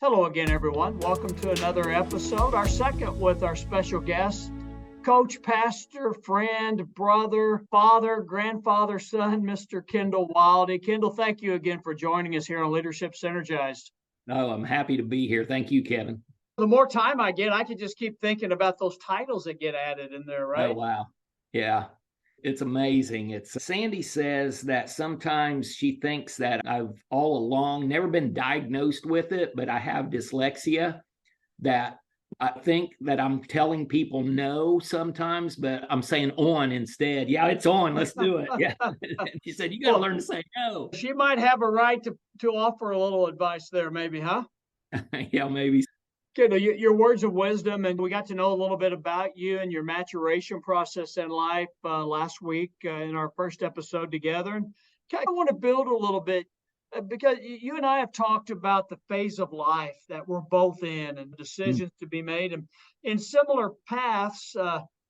Hello again, everyone. Welcome to another episode, our second with our special guest, coach, pastor, friend, brother, father, grandfather, son, Mr. Kendall Wildey. Kendall, thank you again for joining us here on Leadership Synergized. No, I'm happy to be here. Thank you, Kevin. The more time I get, I can just keep thinking about those titles that get added in there, right? Oh, wow. Yeah, it's amazing. Sandy says that sometimes she thinks that I've all along never been diagnosed with it, but I have dyslexia, that I think that I'm telling people no sometimes, but I'm saying on instead. Yeah, it's on. Let's do it. Yeah. She said, you got to learn to say no. She might have a right to offer a little advice there, maybe, huh? Yeah, maybe. Kendall, your words of wisdom, and we got to know a little bit about you and your maturation process in life last week in our first episode together. And I want to build a little bit because you and I have talked about the phase of life that we're both in and decisions to be made, and in similar paths,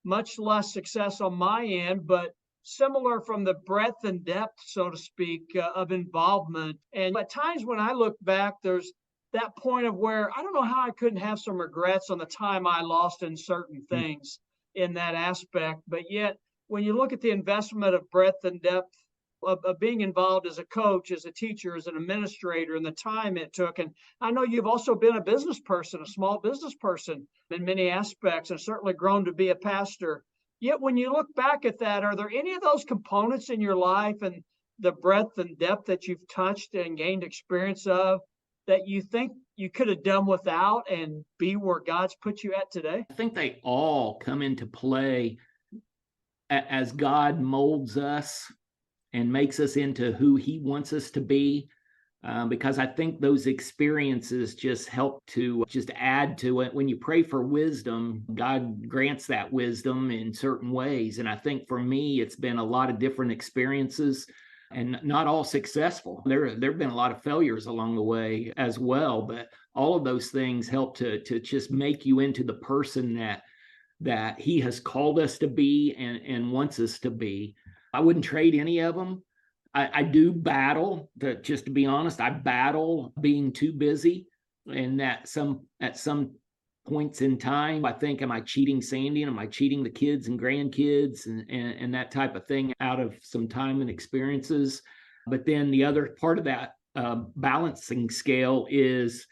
much less success on my end, but similar from the breadth and depth, so to speak, of involvement. And at times when I look back, there's that point of where I don't know how I couldn't have some regrets on the time I lost in certain things in that aspect. But yet, when you look at the investment of breadth and depth of being involved as a coach, as a teacher, as an administrator, and the time it took, and I know you've also been a business person, a small business person in many aspects, and certainly grown to be a pastor. Yet, when you look back at that, are there any of those components in your life and the breadth and depth that you've touched and gained experience of that you think you could have done without and be where God's put you at today? I think they all come into play as God molds us and makes us into who he wants us to be. Because I think those experiences just help to just add to it. When you pray for wisdom, God grants that wisdom in certain ways. And I think for me, it's been a lot of different experiences and not all successful. There have been a lot of failures along the way as well, but all of those things help to just make you into the person that he has called us to be and wants us to be. I wouldn't trade any of them. I do battle, just to be honest, I battle being too busy, and at some points in time, I think, am I cheating Sandy and am I cheating the kids and grandkids and that type of thing out of some time and experiences? But then the other part of that balancing scale is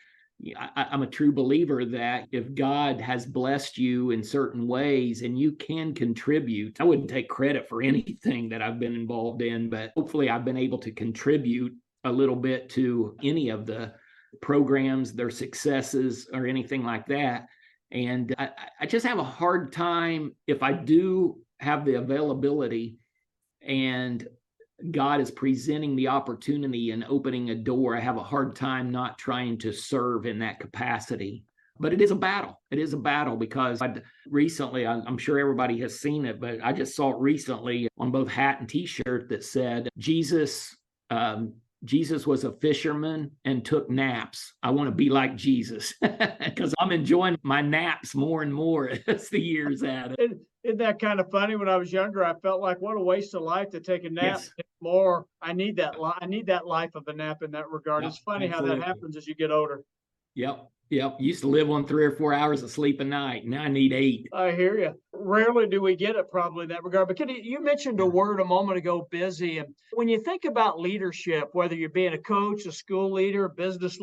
I'm a true believer that if God has blessed you in certain ways and you can contribute, I wouldn't take credit for anything that I've been involved in, but hopefully I've been able to contribute a little bit to any of the programs, their successes, or anything like that. And I just have a hard time if I do have the availability and God is presenting the opportunity and opening a door. I have a hard time not trying to serve in that capacity. But it is a battle. It is a battle because recently, I'm sure everybody has seen it, but I just saw it recently on both hat and t-shirt that said, Jesus was a fisherman and took naps. I want to be like Jesus because I'm enjoying my naps more and more as the years add. Isn't that kind of funny? When I was younger, I felt like what a waste of life to take a nap. Yes. More, I need that life of a nap in that regard. It's funny absolutely how that happens as you get older. Yep. Used to live on 3 or 4 hours of sleep a night. Now I need 8. I hear you. Rarely do we get it probably in that regard. But you mentioned a word a moment ago, busy. And when you think about leadership, whether you're being a coach, a school leader, business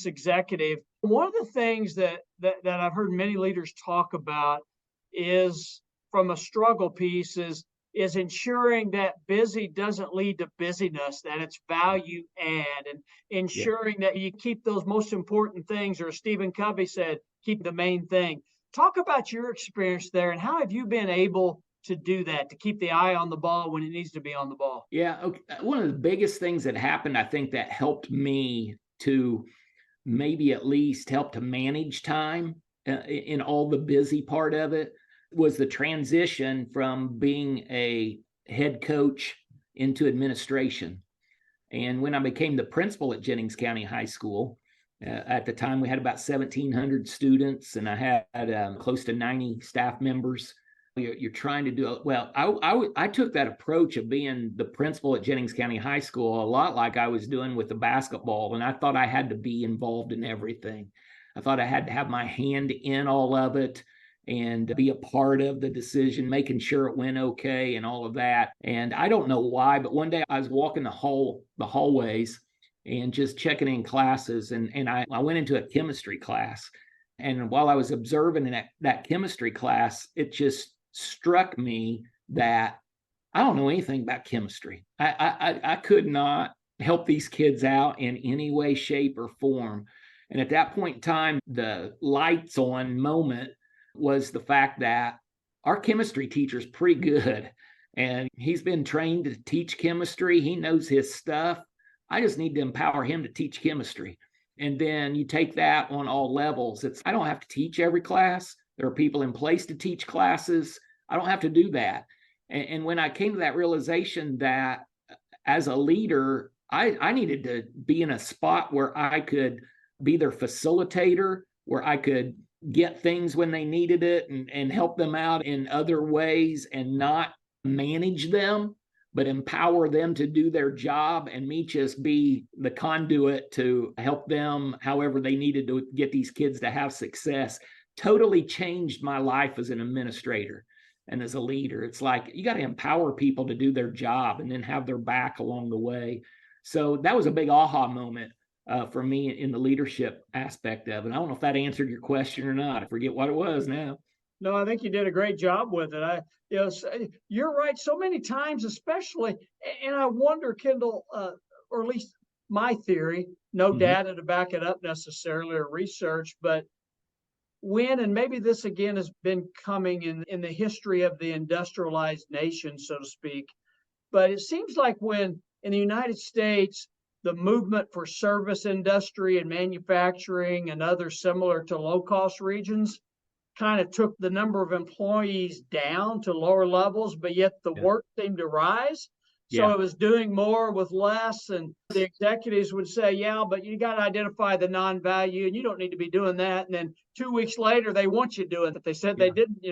executive, one of the things that I've heard many leaders talk about is from a struggle piece is ensuring that busy doesn't lead to busyness, that it's value add, and ensuring that you keep those most important things, or Stephen Covey said, keep the main thing. Talk about your experience there and how have you been able to do that, to keep the eye on the ball when it needs to be on the ball? Yeah. Okay. One of the biggest things that happened, I think, that helped me to maybe at least help to manage time in all the busy part of it was the transition from being a head coach into administration. And when I became the principal at Jennings County High School, at the time we had about 1,700 students and I had close to 90 staff members. You're trying to do it. Well, I took that approach of being the principal at Jennings County High School a lot like I was doing with the basketball. And I thought I had to be involved in everything. I thought I had to have my hand in all of it and be a part of the decision, making sure it went okay and all of that. And I don't know why, but one day I was walking the hallways and just checking in classes. And I went into a chemistry class. And while I was observing that chemistry class, it just struck me that I don't know anything about chemistry. I could not help these kids out in any way, shape, or form. And at that point in time, the lights on moment was the fact that our chemistry teacher's pretty good. And he's been trained to teach chemistry. He knows his stuff. I just need to empower him to teach chemistry. And then you take that on all levels. I don't have to teach every class. There are people in place to teach classes. I don't have to do that. And when I came to that realization that as a leader, I needed to be in a spot where I could be their facilitator, where I could get things when they needed it and help them out in other ways and not manage them, but empower them to do their job and me just be the conduit to help them however they needed to get these kids to have success. Totally changed my life as an administrator and as a leader. It's like you got to empower people to do their job and then have their back along the way. So that was a big aha moment for me in the leadership aspect of it. I don't know if that answered your question or not. I forget what it was now. No, I think you did a great job with it. You're right. So many times, especially, and I wonder, Kendall, or at least my theory, no data to back it up necessarily or research, but when, and maybe this again has been coming in the history of the industrialized nation, so to speak, but it seems like when in the United States, the movement for service industry and manufacturing and others similar to low-cost regions kind of took the number of employees down to lower levels, but yet the work seemed to rise. So it was doing more with less. And the executives would say, yeah, but you got to identify the non-value and you don't need to be doing that. And then 2 weeks later, they want you doing that. They said they didn't,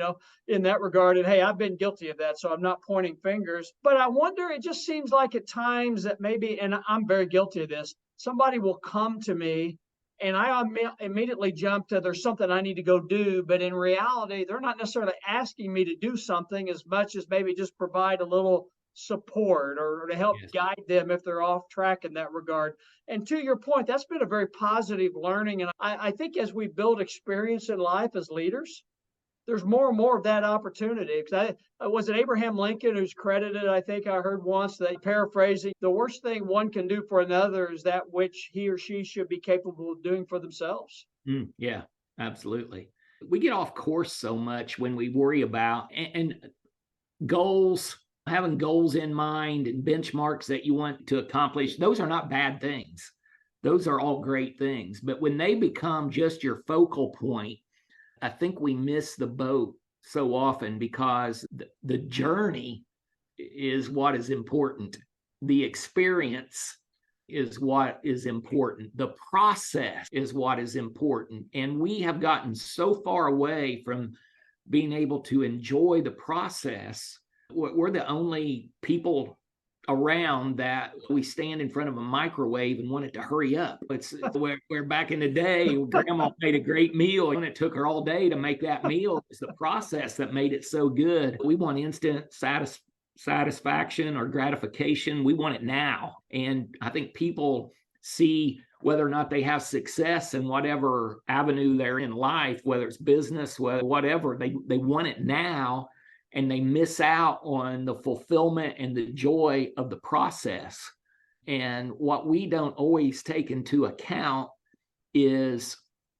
in that regard. And hey, I've been guilty of that. So I'm not pointing fingers. But I wonder, it just seems like at times that maybe, and I'm very guilty of this, somebody will come to me and I immediately jump to there's something I need to go do. But in reality, they're not necessarily asking me to do something as much as maybe just provide a little support or to help guide them if they're off track in that regard. And to your point, that's been a very positive learning. And I think as we build experience in life as leaders, there's more and more of that opportunity. Because was it Abraham Lincoln who's credited, I think I heard once, that paraphrasing, the worst thing one can do for another is that which he or she should be capable of doing for themselves. Yeah, absolutely. We get off course so much when we worry about and goals, having goals in mind and benchmarks that you want to accomplish. Those are not bad things. Those are all great things. But when they become just your focal point, I think we miss the boat so often because the journey is what is important. The experience is what is important. The process is what is important. And we have gotten so far away from being able to enjoy the process. We're the only people around that we stand in front of a microwave and want it to hurry up. It's where back in the day, grandma made a great meal and it took her all day to make that meal. It's the process that made it so good. We want instant satisfaction or gratification. We want it now. And I think people see whether or not they have success in whatever avenue they're in life, whether it's business, whatever, they want it now. And they miss out on the fulfillment and the joy of the process. And what we don't always take into account is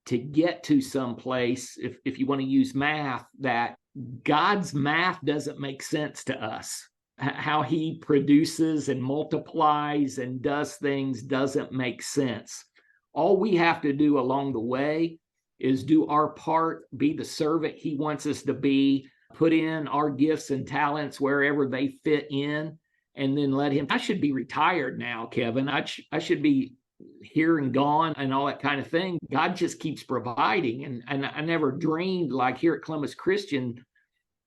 to get to some place, if you want to use math, that God's math doesn't make sense to us. How he produces and multiplies and does things doesn't make sense. All we have to do along the way is do our part, be the servant he wants us to be, put in our gifts and talents wherever they fit in, and then let him. I should be retired now, Kevin. I should be here and gone and all that kind of thing. God just keeps providing. And I never dreamed, like here at Columbus Christian,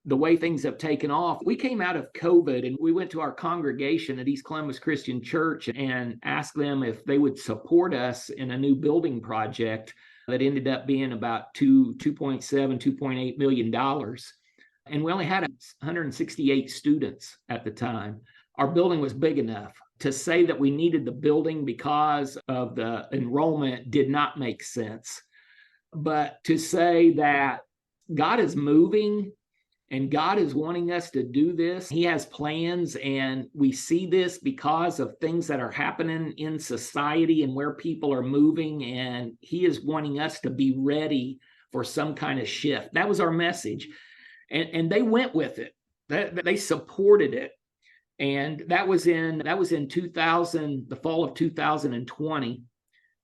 the way things have taken off. We came out of COVID and we went to our congregation at East Columbus Christian Church and asked them if they would support us in a new building project that ended up being about $2.8 million. And we only had 168 students at the time. Our building was big enough. To say that we needed the building because of the enrollment did not make sense. But to say that God is moving and God is wanting us to do this, He has plans, and we see this because of things that are happening in society and where people are moving, and He is wanting us to be ready for some kind of shift. That was our message. And they went with it. They supported it. And that was in 2000, the fall of 2020.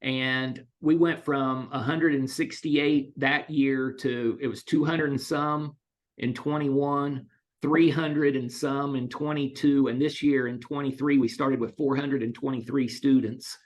And we went from 168 that year to, it was 200 and some in 21, 300 and some in 22. And this year in 23, we started with 423 students.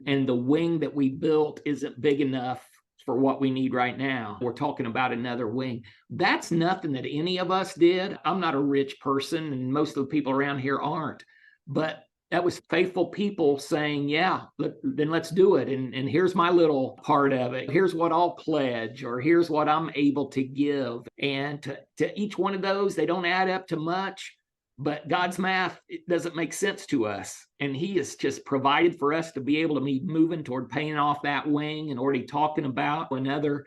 And the wing that we built isn't big enough for what we need right now. We're talking about another wing. That's nothing that any of us did. I'm not a rich person, and most of the people around here aren't. But that was faithful people saying, yeah, then let's do it. And here's my little part of it. Here's what I'll pledge, or here's what I'm able to give. And to each one of those, they don't add up to much, but God's math, it doesn't make sense to us. And He has just provided for us to be able to be moving toward paying off that wing and already talking about another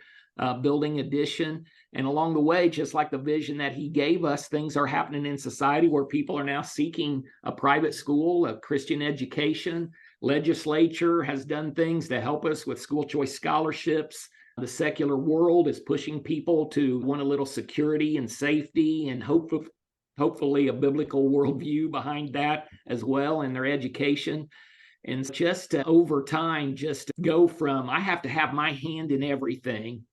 building addition. And along the way, just like the vision that He gave us, things are happening in society where people are now seeking a private school, a Christian education. Legislature has done things to help us with school choice scholarships. The secular world is pushing people to want a little security and safety, and hopefully a biblical worldview behind that as well in their education. And just over time, just to go from, I have to have my hand in everything,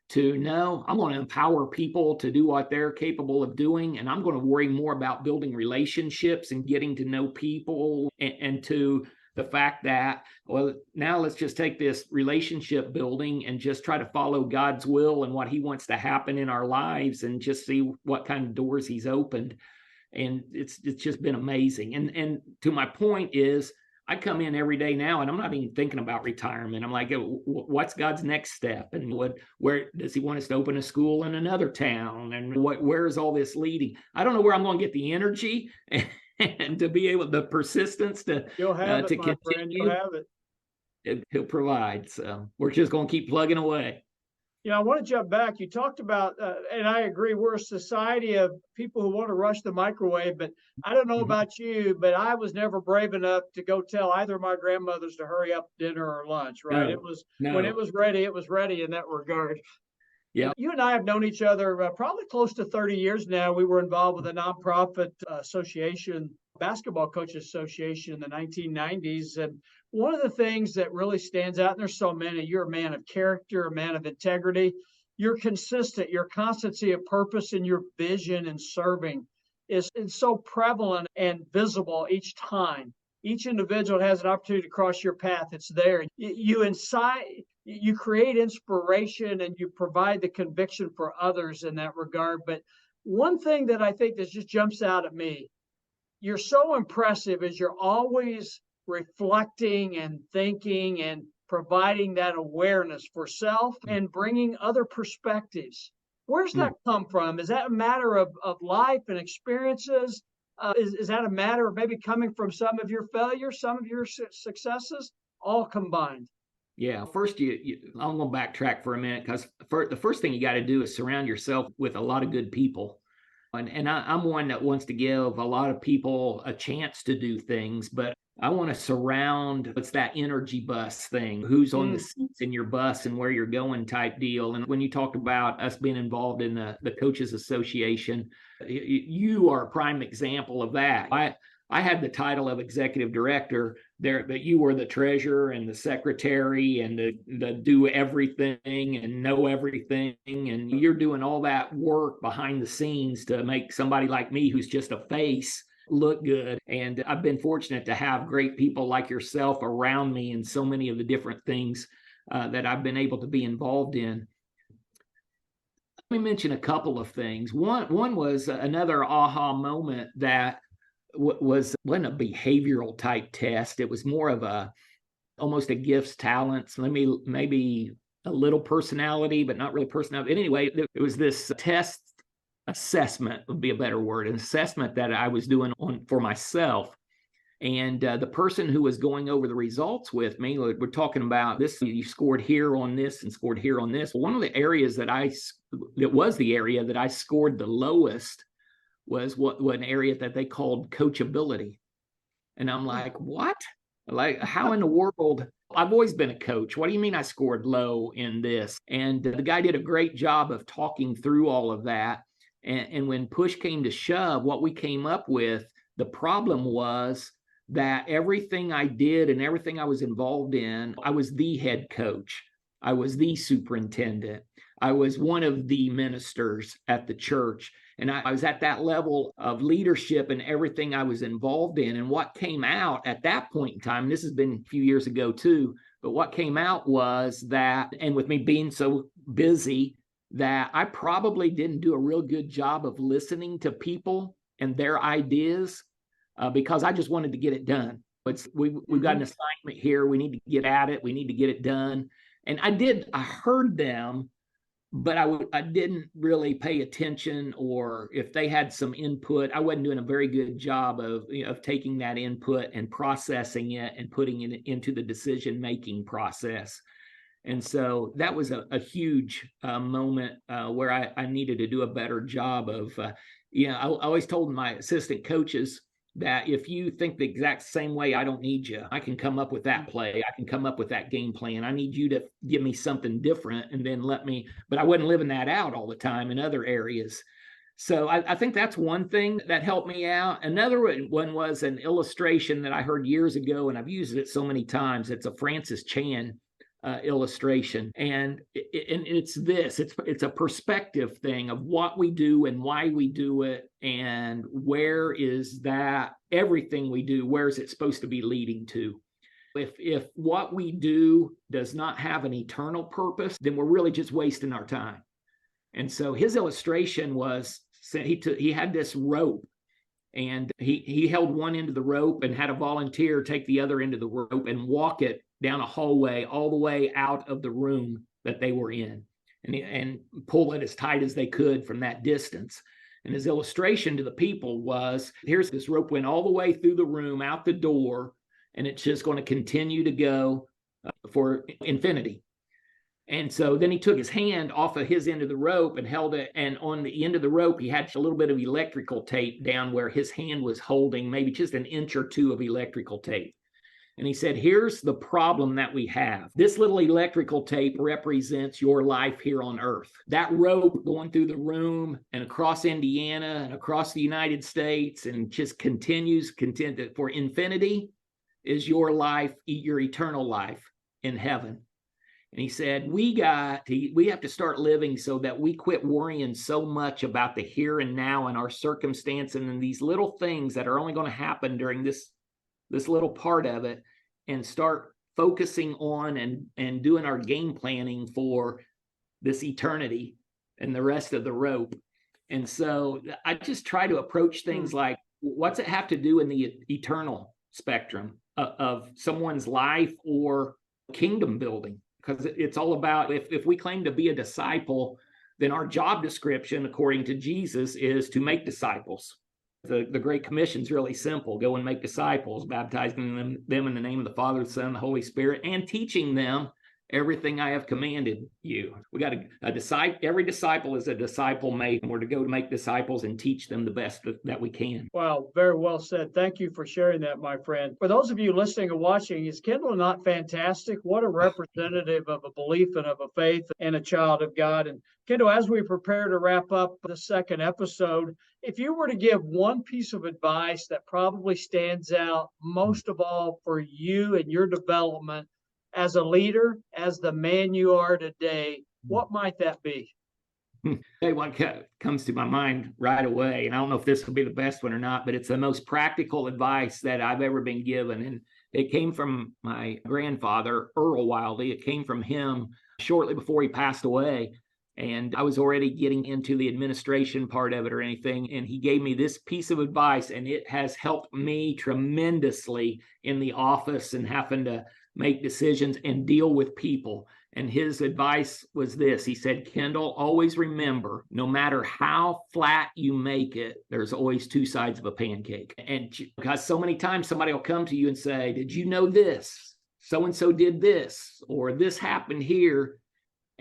to no, I'm going to empower people to do what they're capable of doing. And I'm going to worry more about building relationships and getting to know people, and to the fact that, well, now let's just take this relationship building and just try to follow God's will and what He wants to happen in our lives, and just see what kind of doors He's opened. And it's just been amazing. And to my point is, I come in every day now and I'm not even thinking about retirement. I'm like, what's God's next step? And where does He want us to open a school in another town? And where is all this leading? I don't know where I'm going to get the energy and to be able, the persistence to continue. You'll have it. He'll provide. So we're just going to keep plugging away. You know, I want to jump back. You talked about, and I agree, we're a society of people who want to rush the microwave, but I don't know about you, but I was never brave enough to go tell either of my grandmothers to hurry up dinner or lunch, right? When it was ready in that regard. Yeah. You and I have known each other probably close to 30 years now. We were involved with a nonprofit association, basketball coaches association in the 1990s. And one of the things that really stands out, and there's so many, you're a man of character, a man of integrity. You're consistent, your constancy of purpose and your vision in serving is so prevalent and visible each time. Each individual has an opportunity to cross your path. It's there. You create inspiration and you provide the conviction for others in that regard. But one thing that I think that just jumps out at me, you're so impressive, is you're always reflecting and thinking and providing that awareness for self and bringing other perspectives. Where's that come from? Is that a matter of life and experiences? Is that a matter of maybe coming from some of your failures, some of your successes, all combined? Yeah. First, I'm going to backtrack for a minute, because the first thing you got to do is surround yourself with a lot of good people. And I'm one that wants to give a lot of people a chance to do things, but I want to surround, it's that energy bus thing, who's on the seats in your bus and where you're going type deal. And when you talked about us being involved in the Coaches Association, you are a prime example of that. I had the title of executive director there, but you were the treasurer and the secretary and the do everything and know everything. And you're doing all that work behind the scenes to make somebody like me, who's just a face, look good. And I've been fortunate to have great people like yourself around me in so many of the different things that I've been able to be involved in. Let me mention a couple of things. One was another aha moment that wasn't a behavioral type test. It was more of almost a gifts, talents, maybe a little personality, but not really personality. But anyway, it was this test assessment would be a better word, an assessment that I was doing for myself. And the person who was going over the results with me, we're talking about this, you scored here on this and scored here on this. One of the areas that was the area that I scored the lowest was an area that they called coachability. And I'm like, what? Like, how in the world? I've always been a coach. What do you mean I scored low in this? And the guy did a great job of talking through all of that. And when push came to shove, what we came up with, the problem was that everything I did and everything I was involved in, I was the head coach. I was the superintendent. I was one of the ministers at the church. And I was at that level of leadership and everything I was involved in. And what came out at that point in time, this has been a few years ago too, but what came out was that, and with me being so busy, that I probably didn't do a real good job of listening to people and their ideas because I just wanted to get it done. We've got an assignment here. We need to get at it. We need to get it done. And I heard them, but I didn't really pay attention, or if they had some input, I wasn't doing a very good job of taking that input and processing it and putting it into the decision-making process. And so that was a huge moment where I needed to do a better job of, I always told my assistant coaches that if you think the exact same way, I don't need you. I can come up with that play. I can come up with that game plan. I need you to give me something different and then but I wasn't living that out all the time in other areas. So I think that's one thing that helped me out. Another one was an illustration that I heard years ago, and I've used it so many times. It's a Francis Chan illustration, and it's a perspective thing of what we do and why we do it, and where is that everything we do, where is it supposed to be leading to. If what we do does not have an eternal purpose, then we're really just wasting our time. And so his illustration was, he had this rope, and he held one end of the rope and had a volunteer take the other end of the rope and walk it down a hallway all the way out of the room that they were in, and pull it as tight as they could from that distance. And his illustration to the people was, here's this rope went all the way through the room, out the door, and it's just going to continue to go for infinity. And so then he took his hand off of his end of the rope and held it. And on the end of the rope, he had a little bit of electrical tape down where his hand was holding maybe just an inch or two of electrical tape. And he said, here's the problem that we have. This little electrical tape represents your life here on earth. That rope going through the room and across Indiana and across the United States and just continues for infinity is your life, your eternal life in heaven. And he said, we have to start living so that we quit worrying so much about the here and now and our circumstance and these little things that are only going to happen during this little part of it, and start focusing on and doing our game planning for this eternity and the rest of the rope. And so I just try to approach things like, what's it have to do in the eternal spectrum of someone's life or kingdom building? Because it's all about, if we claim to be a disciple, then our job description, according to Jesus, is to make disciples. The Great Commission is really simple. Go and make disciples, baptizing them in the name of the Father, the Son, and the Holy Spirit, and teaching them everything I have commanded you. We got a disciple. Every disciple is a disciple made, and we're to go to make disciples and teach them the best that we can. Wow, very well said. Thank you for sharing that, my friend. For those of you listening and watching, is Kendall not fantastic? What a representative of a belief and of a faith and a child of God. And Kendall, as we prepare to wrap up the second episode, if you were to give one piece of advice that probably stands out most of all for you and your development as a leader, as the man you are today, what might that be? Hey, what comes to my mind right away, and I don't know if this will be the best one or not, but it's the most practical advice that I've ever been given. And it came from my grandfather, Earl Wildey. It came from him shortly before he passed away. And I was already getting into the administration part of it or anything. And he gave me this piece of advice, and it has helped me tremendously in the office and having to make decisions and deal with people. And his advice was this. He said, Kendall, always remember, no matter how flat you make it, there's always two sides of a pancake. And because so many times somebody will come to you and say, did you know this? So-and-so did this, or this happened here.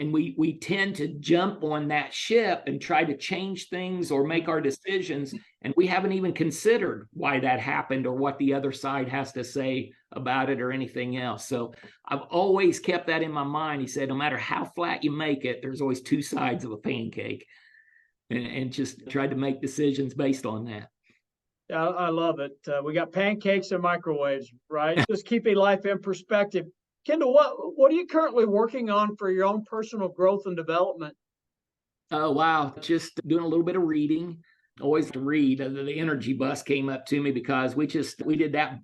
And we tend to jump on that ship and try to change things or make our decisions. And we haven't even considered why that happened or what the other side has to say about it or anything else. So I've always kept that in my mind. He said, no matter how flat you make it, there's always two sides of a pancake. And just tried to make decisions based on that. I love it. We got pancakes and microwaves, right? Just keeping life in perspective. Kendall, what are you currently working on for your own personal growth and development? Oh, wow. Just doing a little bit of reading. Always to read. The energy bus came up to me because we did that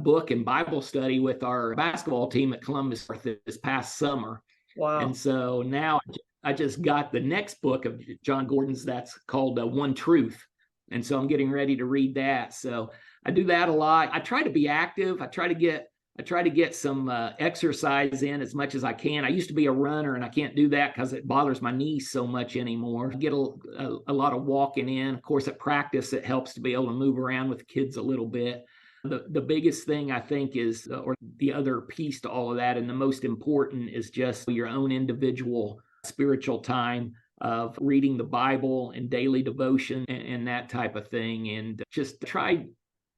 book and Bible study with our basketball team at Columbus this past summer. Wow. And so now I just got the next book of John Gordon's that's called One Truth. And so I'm getting ready to read that. So I do that a lot. I try to be active. I try to get some exercise in as much as I can. I used to be a runner, and I can't do that because it bothers my knees so much anymore. I get a lot of walking in. Of course, at practice, it helps to be able to move around with kids a little bit. The biggest thing I think is, or the other piece to all of that, and the most important is just your own individual spiritual time of reading the Bible and daily devotion and that type of thing. And just try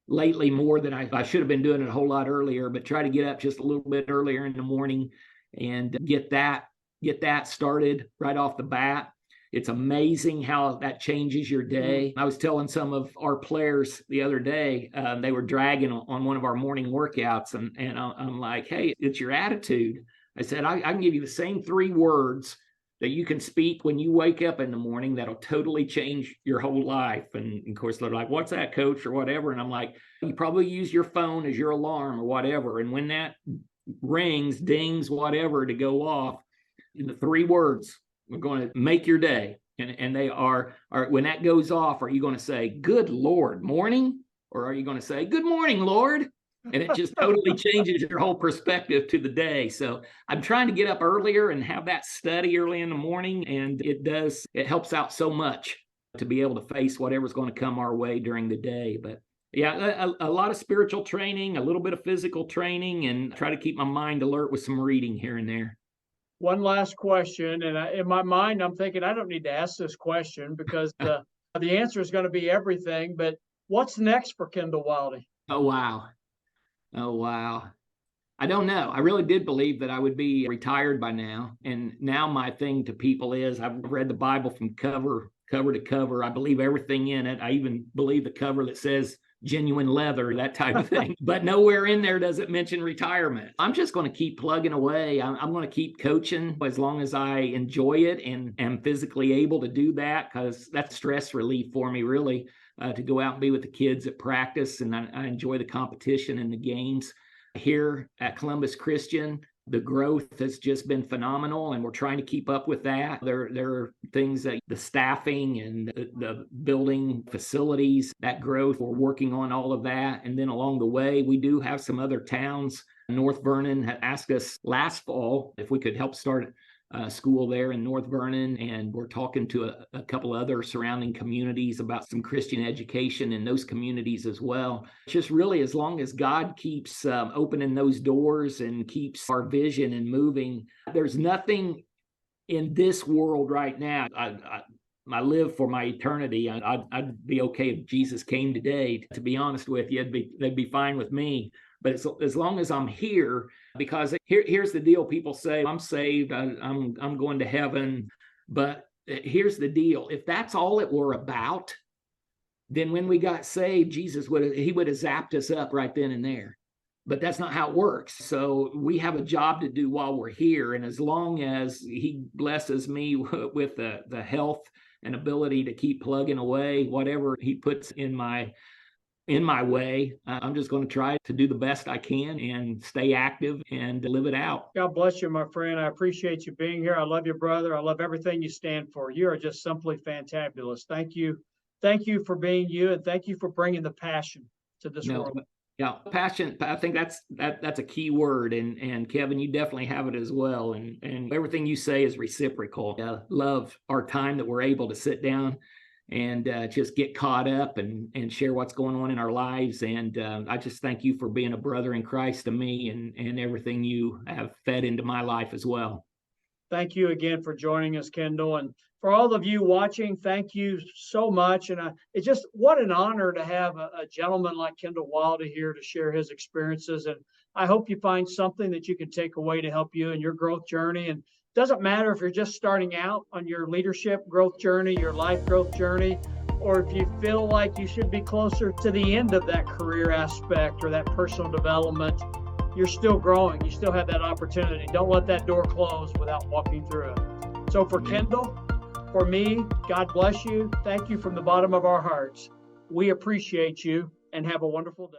lately more than I should have been doing it a whole lot earlier, but try to get up just a little bit earlier in the morning and get that started right off the bat. It's amazing how that changes your day. I was telling some of our players the other day, they were dragging on one of our morning workouts, and I'm like, hey, it's your attitude. I said, I can give you the same 3 words that you can speak when you wake up in the morning that'll totally change your whole life. And of course, they're like, what's that, coach, or whatever? And I'm like, you probably use your phone as your alarm or whatever. And when that rings, dings, whatever, to go off, the 3 words are going to make your day. And they are when that goes off, are you going to say, good Lord, morning? Or are you going to say, good morning, Lord? And it just totally changes your whole perspective to the day. So I'm trying to get up earlier and have that study early in the morning. And it helps out so much to be able to face whatever's going to come our way during the day. But yeah, a lot of spiritual training, a little bit of physical training, and try to keep my mind alert with some reading here and there. One last question. And in my mind, I'm thinking I don't need to ask this question because the answer is going to be everything. But what's next for Kendall Wildey? Oh, wow. I don't know. I really did believe that I would be retired by now. And now my thing to people is I've read the Bible from cover to cover. I believe everything in it. I even believe the cover that says genuine leather, that type of thing. But nowhere in there does it mention retirement. I'm just going to keep plugging away. I'm going to keep coaching as long as I enjoy it and am physically able to do that, because that's stress relief for me, really. To go out and be with the kids at practice, and I enjoy the competition and the games. Here at Columbus Christian, the growth has just been phenomenal, and we're trying to keep up with that. There are things that the staffing and the building facilities, that growth, we're working on all of that. And then along the way, we do have some other towns. North Vernon had asked us last fall if we could help start school there in North Vernon, and we're talking to a couple other surrounding communities about some Christian education in those communities as well. Just really, as long as God keeps opening those doors and keeps our vision and moving, there's nothing in this world right now. I live for my eternity. I'd be okay if Jesus came today. To be honest with you, they'd be fine with me. But as long as I'm here, because here's the deal. People say, I'm saved, I'm going to heaven. But here's the deal. If that's all it were about, then when we got saved, Jesus would have zapped us up right then and there. But that's not how it works. So we have a job to do while we're here. And as long as he blesses me with the health and ability to keep plugging away, whatever he puts in my in my way. I'm just going to try to do the best I can and stay active and live it out. God bless you, my friend. I appreciate you being here. I love you, brother. I love everything you stand for. You are just simply fantabulous. Thank you. Thank you for being you, and thank you for bringing the passion to this No, world. yeah, passion. I think that's a key word, and Kevin, you definitely have it as well. And everything you say is reciprocal. Love our time that we're able to sit down and just get caught up and share what's going on in our lives. And I just thank you for being a brother in Christ to me and everything you have fed into my life as well. Thank you again for joining us, Kendall. And for all of you watching, thank you so much. And it's just what an honor to have a gentleman like Kendall Wildey here to share his experiences. And I hope you find something that you can take away to help you in your growth journey. And it doesn't matter if you're just starting out on your leadership growth journey, your life growth journey, or if you feel like you should be closer to the end of that career aspect or that personal development. You're still growing. You still have that opportunity. Don't let that door close without walking through it. So for Kendall, for me, God bless you. Thank you from the bottom of our hearts. We appreciate you and have a wonderful day.